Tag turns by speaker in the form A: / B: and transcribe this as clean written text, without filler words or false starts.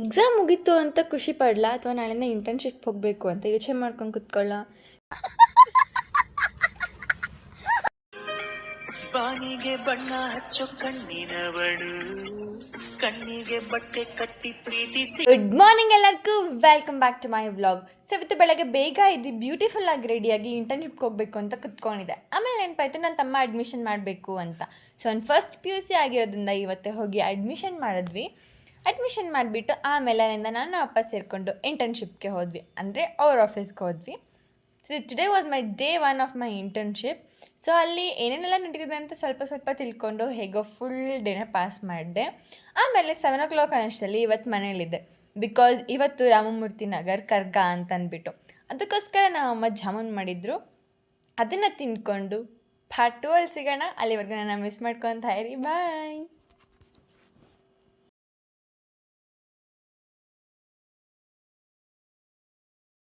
A: Exam ಮುಗೀತು ಅಂತ ಖುಷಿ ಪಡ್ಲಾ ಅಥವಾ ನಾಳೆಯಿಂದ ಇಂಟರ್ನ್ಶಿಪ್ ಹೋಗಬೇಕು ಅಂತ ಯೋಚನೆ ಮಾಡ್ಕೊಂಡು ಕುತ್ಕೊಳ್ಳ.
B: ಬಾನಿಗೆ ಬಣ್ಣ ಹಚ್ಚೋ ಕಣ್ಣಿನವಳು, ಕಣ್ಣಿಗೆ ಬಟ್ಟೆ ಕಟ್ಟಿ ಪ್ರೀತಿಸಿ.
A: ಗುಡ್ ಮಾರ್ನಿಂಗ್ ಎಲ್ಲರಿಗೂ, welcome back to my vlog. So ಇವತ್ತು ಬೆಳಗ್ಗೆ ಬೇಗ ಇದ್ದು ಬ್ಯೂಟಿಫುಲ್ ಆಗಿ ರೆಡಿಯಾಗಿ ಇಂಟರ್ನ್ಶಿಪ್ಗೆ ಹೋಗಬೇಕು ಅಂತ ಕುತ್ಕೊಂಡಿದ್ದೆ. ಆಮೇಲೆ ನೆನಪಾಯ್ತು ನನ್ನ ತಮ್ಮ ಅಡ್ಮಿಷನ್ ಮಾಡಬೇಕು ಅಂತ. ಸೊ ಅವ್ನು ಫಸ್ಟ್ PUC ಆಗಿರೋದ್ರಿಂದ ಇವತ್ತೇ ಹೋಗಿ ಅಡ್ಮಿಷನ್ ಮಾಡಿದ್ವಿ. ಅಡ್ಮಿಷನ್ ಮಾಡಿಬಿಟ್ಟು ಆಮೇಲೆ ಅಲ್ಲಿಂದ ನಾನು ಅಪ್ಪ ಸೇರಿಕೊಂಡು ಇಂಟರ್ನ್ಶಿಪ್ಗೆ ಹೋದ್ವಿ, ಅಂದರೆ ಅವ್ರ ಆಫೀಸ್ಗೆ ಹೋದ್ವಿ. So today was my day 1 of my internship. So ಅಲ್ಲಿ ಏನೇನೆಲ್ಲ ನಡೀತಿದೆ ಅಂತ ಸ್ವಲ್ಪ ತಿಳ್ಕೊಂಡು ಹೇಗೋ ಫುಲ್ ಡೇನ ಪಾಸ್ ಮಾಡಿದೆ. ಆಮೇಲೆ 7 o'clock ಅನ್ನಷ್ಟರಲ್ಲಿ ಇವತ್ತು ಮನೇಲಿದ್ದೆ, ಬಿಕಾಸ್ ಇವತ್ತು ರಾಮಮೂರ್ತಿ ನಗರ್ ಕರ್ಗ ಅಂತ ಅಂದ್ಬಿಟ್ಟು ಅದಕ್ಕೋಸ್ಕರ ನಮ್ಮಮ್ಮ ಜಾಮೂನ್ ಮಾಡಿದ್ರು. ಅದನ್ನು ತಿಂದ್ಕೊಂಡು ಪಾರ್ಟ್ 2 ಅಲ್ಲಿ ಸಿಗೋಣ. ಅಲ್ಲಿವರೆಗೂ ನಾನು ಮಿಸ್ ಮಾಡ್ಕೊತಾ ಇರಿ. ಬಾಯ್.